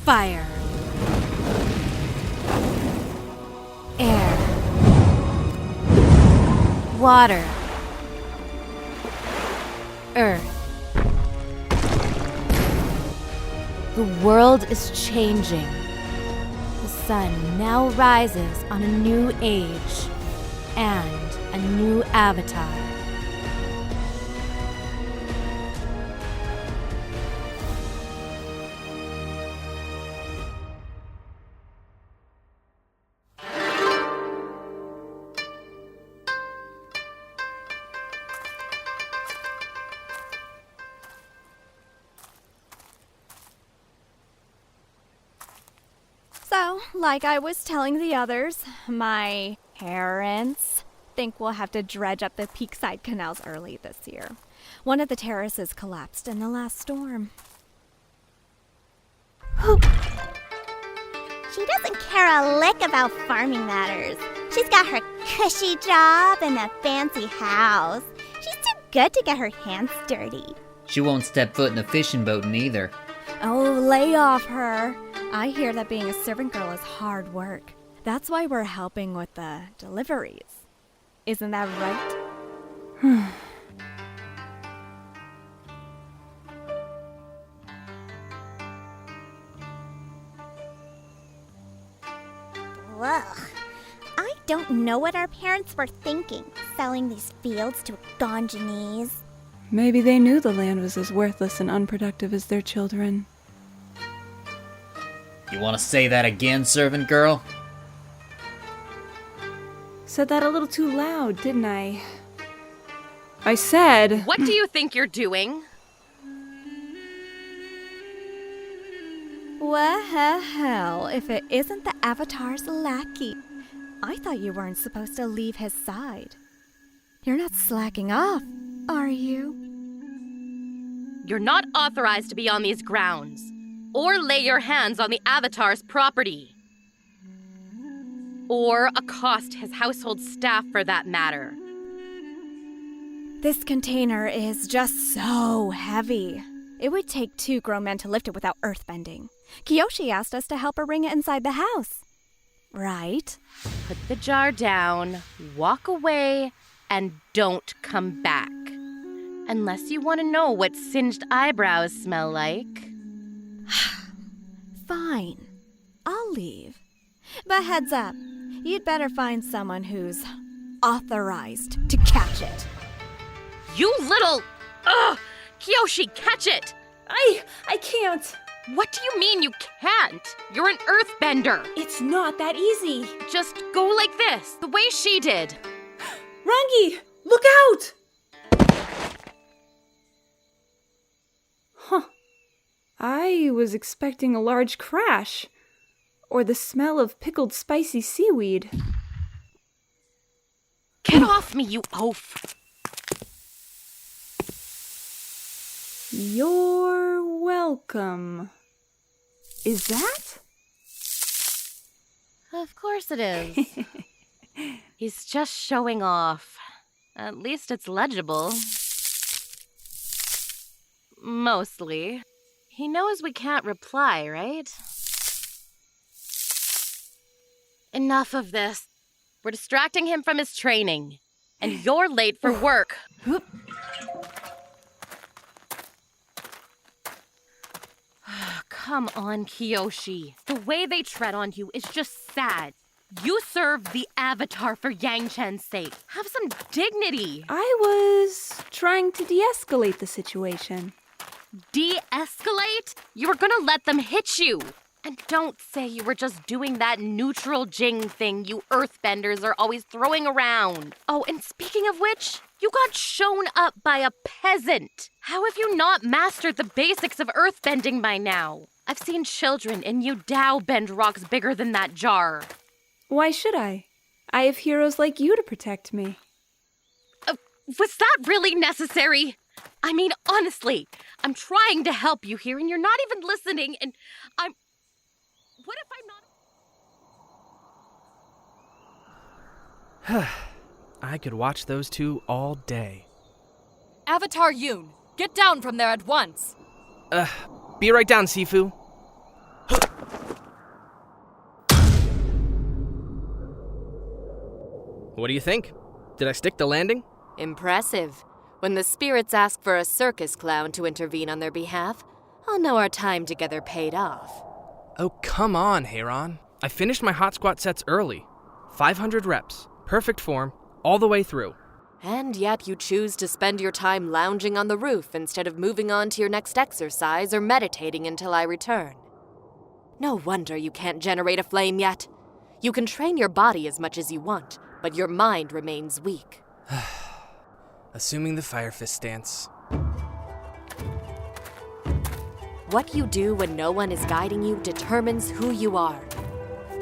Fire. Air. Water. Earth. The world is changing. The sun now rises on a new age and a new avatar. So, like I was telling the others, my parents think we'll have to dredge up the Peakside canals early this year. One of the terraces collapsed in the last storm. She doesn't care a lick about farming matters. She's got her cushy job and a fancy house. She's too good to get her hands dirty. She won't step foot in a fishing boat neither. Oh, lay off her. I hear that being a servant girl is hard work. That's why we're helping with the deliveries. Isn't that right? Ugh. I don't know what our parents were thinking, selling these fields to Ganjanese. Maybe they knew the land was as worthless and unproductive as their children. You want to say that again, servant girl? Said that a little too loud, didn't I? I said... What do you think you're doing? Well, if it isn't the Avatar's lackey. I thought you weren't supposed to leave his side. You're not slacking off, are you? You're not authorized to be on these grounds, or lay your hands on the Avatar's property, or accost his household staff for that matter. This container is just so heavy. It would take 2 grown men to lift it without earthbending. Kyoshi asked us to help her bring it inside the house. Right? Put the jar down, walk away, and don't come back. Unless you want to know what singed eyebrows smell like. Fine. I'll leave. But heads up, you'd better find someone who's authorized to catch it. You little... Ugh! Kyoshi, catch it! I can't. What do you mean you can't? You're an earthbender. It's not that easy. Just go like this, the way she did. Rangi, look out! Huh. I was expecting a large crash. Or the smell of pickled spicy seaweed. Get off me, you oaf! You're welcome. Is that? Of course it is. He's just showing off. At least it's legible. Mostly. He knows we can't reply, right? Enough of this. We're distracting him from his training. And you're late for work. Come on, Kyoshi. The way they tread on you is just sad. You serve the Avatar for Yang Chen's sake. Have some dignity. I was trying to de-escalate the situation. De-escalate? You were gonna let them hit you. And don't say you were just doing that neutral Jing thing you earthbenders are always throwing around. Oh, and speaking of which, you got shown up by a peasant. How have you not mastered the basics of earthbending by now? I've seen children in Yudao bend rocks bigger than that jar. Why should I? I have heroes like you to protect me. Was that really necessary? I mean, honestly, I'm trying to help you here and you're not even listening and What if I'm not... I could watch those two all day. Avatar Yoon, get down from there at once. Be right down, Sifu. What do you think? Did I stick the landing? Impressive. When the spirits ask for a circus clown to intervene on their behalf, I'll know our time together paid off. Oh, come on, Heiran. I finished my hot squat sets early. 500 reps, perfect form, all the way through. And yet you choose to spend your time lounging on the roof instead of moving on to your next exercise or meditating until I return. No wonder you can't generate a flame yet. You can train your body as much as you want, but your mind remains weak. Assuming the fire fist stance. What you do when no one is guiding you determines who you are.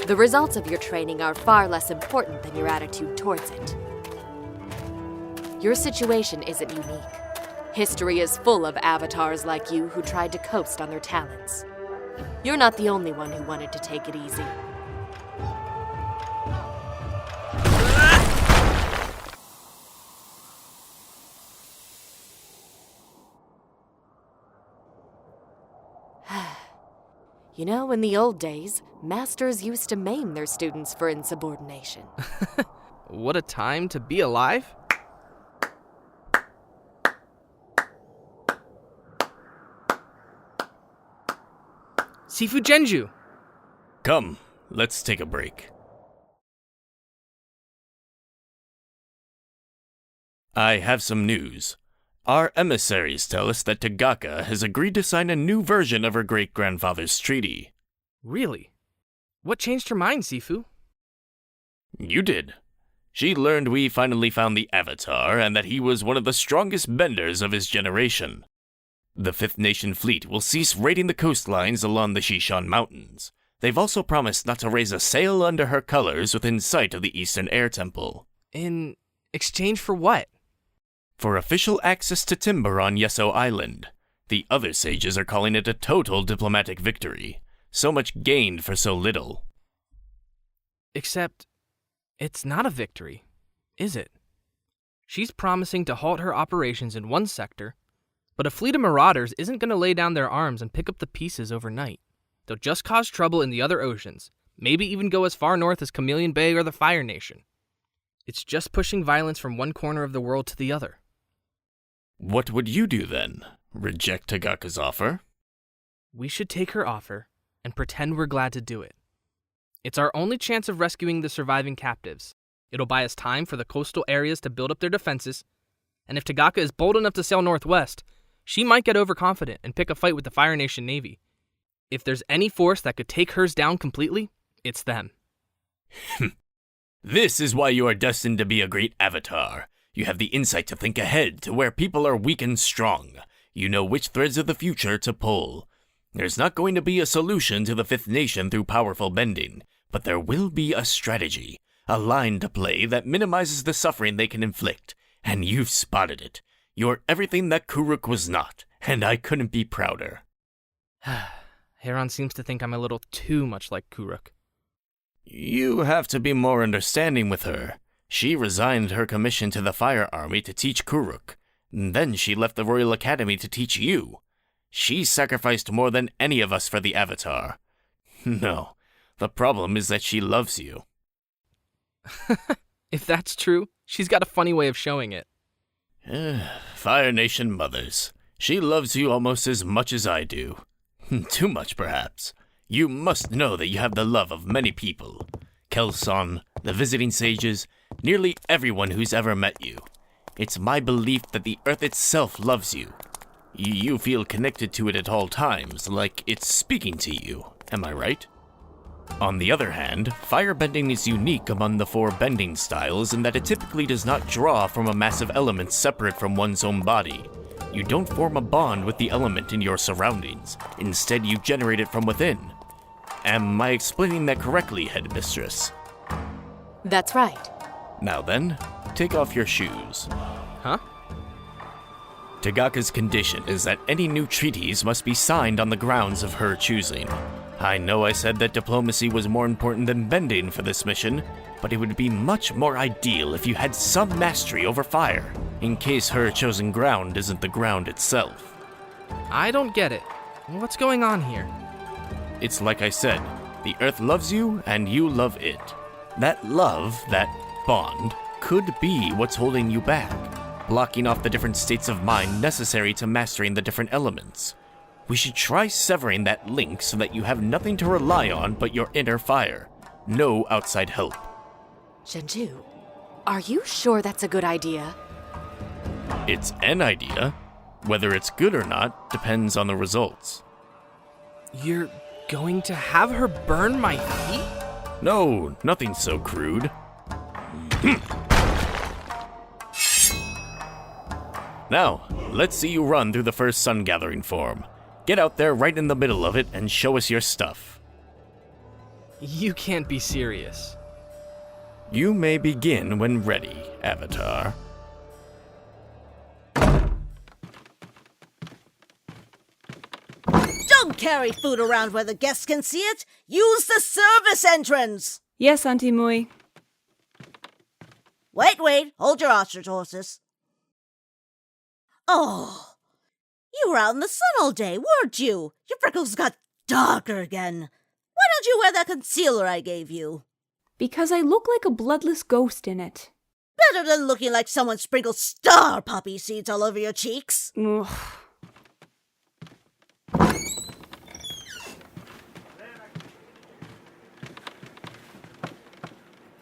The results of your training are far less important than your attitude towards it. Your situation isn't unique. History is full of avatars like you who tried to coast on their talents. You're not the only one who wanted to take it easy. You know, in the old days, masters used to maim their students for insubordination. What a time to be alive. Sifu Genju! Come, let's take a break. I have some news. Our emissaries tell us that Tagaka has agreed to sign a new version of her great-grandfather's treaty. Really? What changed her mind, Sifu? You did. She learned we finally found the Avatar and that he was one of the strongest benders of his generation. The Fifth Nation fleet will cease raiding the coastlines along the Shishan Mountains. They've also promised not to raise a sail under her colors within sight of the Eastern Air Temple. In exchange for what? For official access to timber on Yeso Island. The other sages are calling it a total diplomatic victory. So much gained for so little. Except, it's not a victory, is it? She's promising to halt her operations in one sector, but a fleet of marauders isn't going to lay down their arms and pick up the pieces overnight. They'll just cause trouble in the other oceans, maybe even go as far north as Chameleon Bay or the Fire Nation. It's just pushing violence from one corner of the world to the other. What would you do then? Reject Tagaka's offer? We should take her offer and pretend we're glad to do it. It's our only chance of rescuing the surviving captives. It'll buy us time for the coastal areas to build up their defenses, and if Tagaka is bold enough to sail northwest, she might get overconfident and pick a fight with the Fire Nation Navy. If there's any force that could take hers down completely, it's them. This is why you are destined to be a great avatar. You have the insight to think ahead to where people are weak and strong. You know which threads of the future to pull. There's not going to be a solution to the Fifth Nation through powerful bending, but there will be a strategy, a line to play that minimizes the suffering they can inflict, and you've spotted it. You're everything that Kuruk was not, and I couldn't be prouder. Heiran seems to think I'm a little too much like Kuruk. You have to be more understanding with her. She resigned her commission to the Fire Army to teach Kuruk. Then she left the Royal Academy to teach you. She sacrificed more than any of us for the Avatar. No, the problem is that she loves you. If that's true, she's got a funny way of showing it. Fire Nation mothers. She loves you almost as much as I do. Too much, perhaps. You must know that you have the love of many people. Kelsang, the visiting sages, nearly everyone who's ever met you. It's my belief that the earth itself loves you. You feel connected to it at all times, like it's speaking to you. Am I right? On the other hand, firebending is unique among the four bending styles in that it typically does not draw from a massive element separate from one's own body. You don't form a bond with the element in your surroundings. Instead, you generate it from within. Am I explaining that correctly, Headmistress? That's right. Now then, take off your shoes. Huh? Tagaka's condition is that any new treaties must be signed on the grounds of her choosing. I know I said that diplomacy was more important than bending for this mission, but it would be much more ideal if you had some mastery over fire, in case her chosen ground isn't the ground itself. I don't get it. What's going on here? It's like I said, the Earth loves you and you love it. That love, that bond, could be what's holding you back, blocking off the different states of mind necessary to mastering the different elements. We should try severing that link so that you have nothing to rely on but your inner fire. No outside help. Jianzhu, are you sure that's a good idea? It's an idea. Whether it's good or not depends on the results. You're going to have her burn my feet? No, nothing so crude. Now, let's see you run through the first sun gathering form. Get out there right in the middle of it and show us your stuff. You can't be serious. You may begin when ready, Avatar. Don't carry food around where the guests can see it. Use the service entrance. Yes, Auntie Mui. Wait. Hold your ostrich horses. Oh, you were out in the sun all day, weren't you? Your freckles got darker again. Why don't you wear that concealer I gave you? Because I look like a bloodless ghost in it. Better than looking like someone sprinkled star poppy seeds all over your cheeks. Ugh.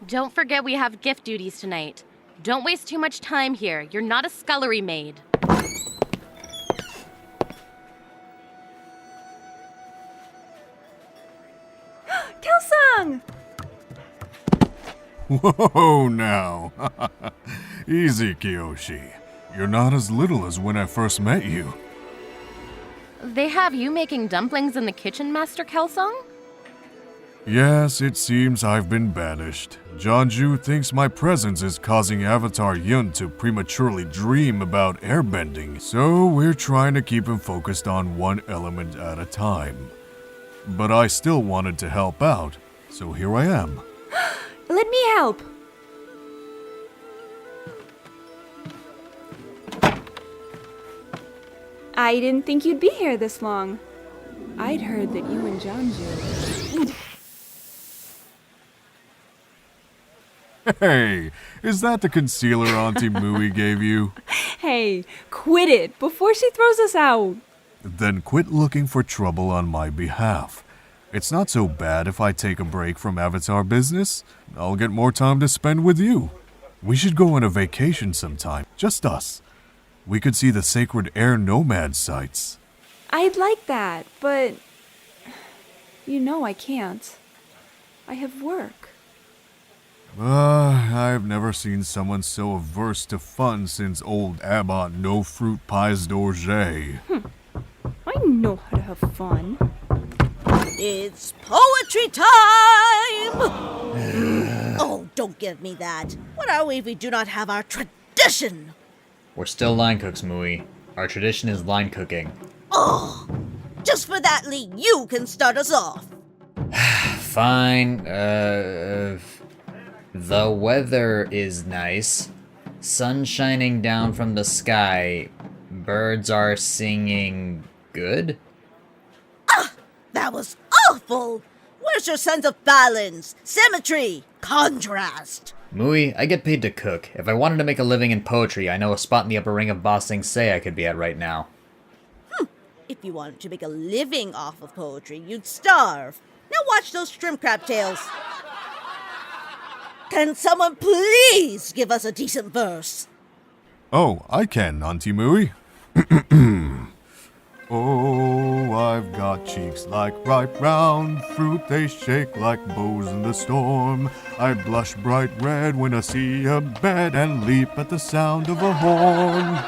Don't forget we have gift duties tonight. Don't waste too much time here. You're not a scullery maid. Kelsang! Whoa now. Easy, Kyoshi. You're not as little as when I first met you. They have you making dumplings in the kitchen, Master Kelsang? Yes, it seems I've been banished. Jianzhu thinks my presence is causing Avatar Yun to prematurely dream about airbending, so we're trying to keep him focused on one element at a time. But I still wanted to help out, so here I am. Let me help. I didn't think you'd be here this long. I'd heard that you and Jianzhu... Hey, is that the concealer Auntie Mui gave you? Hey, quit it before she throws us out. Then quit looking for trouble on my behalf. It's not so bad if I take a break from Avatar business. I'll get more time to spend with you. We should go on a vacation sometime, just us. We could see the sacred air nomad sites. I'd like that, but... You know I can't. I have work. I've never seen someone so averse to fun since old Abbot No Fruit Pies d'Orge. I know how to have fun. It's poetry time! Oh, don't give me that. What are we if we do not have our tradition? We're still line cooks, Mui. Our tradition is line cooking. Oh, just for that, Lee, you can start us off. Fine, the weather is nice. Sun shining down from the sky. Birds are singing good? That was awful! Where's your sense of balance, symmetry, contrast? Mui, I get paid to cook. If I wanted to make a living in poetry, I know a spot in the upper ring of Ba Sing Se I could be at right now. If you wanted to make a living off of poetry, you'd starve. Now watch those shrimp crab tails. Can someone please give us a decent verse? Oh, I can, Auntie Mui. Oh, I've got cheeks like ripe round fruit, they shake like bows in the storm. I blush bright red when I see a bed and leap at the sound of a horn.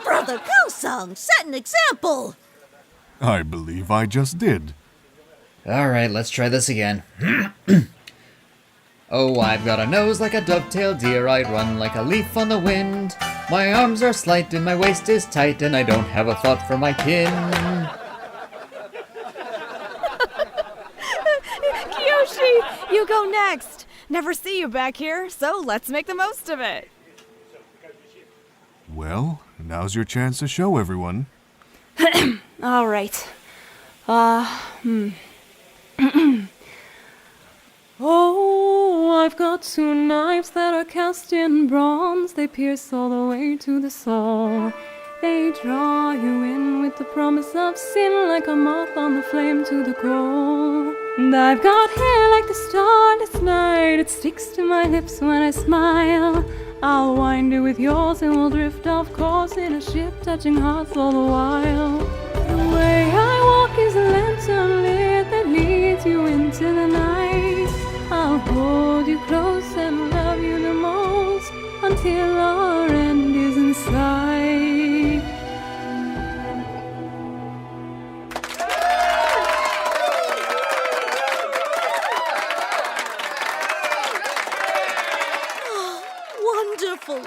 Brother Kelsang, set an example. I believe I just did. Alright, let's try this again. Oh, I've got a nose like a dovetail deer, I run like a leaf on the wind. My arms are slight and my waist is tight, and I don't have a thought for my kin. Kyoshi, you go next. Never see you back here, so let's make the most of it. Well, now's your chance to show everyone. All right. Oh, I've got 2 knives that are cast in bronze. They pierce all the way to the soul. They draw you in with the promise of sin, like a moth on the flame to the coal. And I've got hair like the starless night. It sticks to my lips when I smile. I'll wind it with yours and we'll drift off course in a ship, touching hearts all the while. The way I walk is a lantern lit that leads you into the night. I'll hold you close and love you the most until our end is in sight. Wonderful!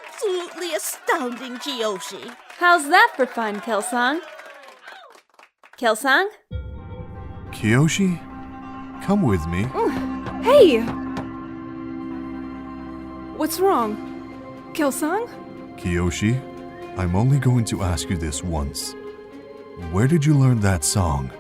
Absolutely astounding, Kyoshi. How's that for fun, Kelsang? Kelsang? Kyoshi? Come with me. Hey! What's wrong? Kelsang? Kyoshi, I'm only going to ask you this once. Where did you learn that song?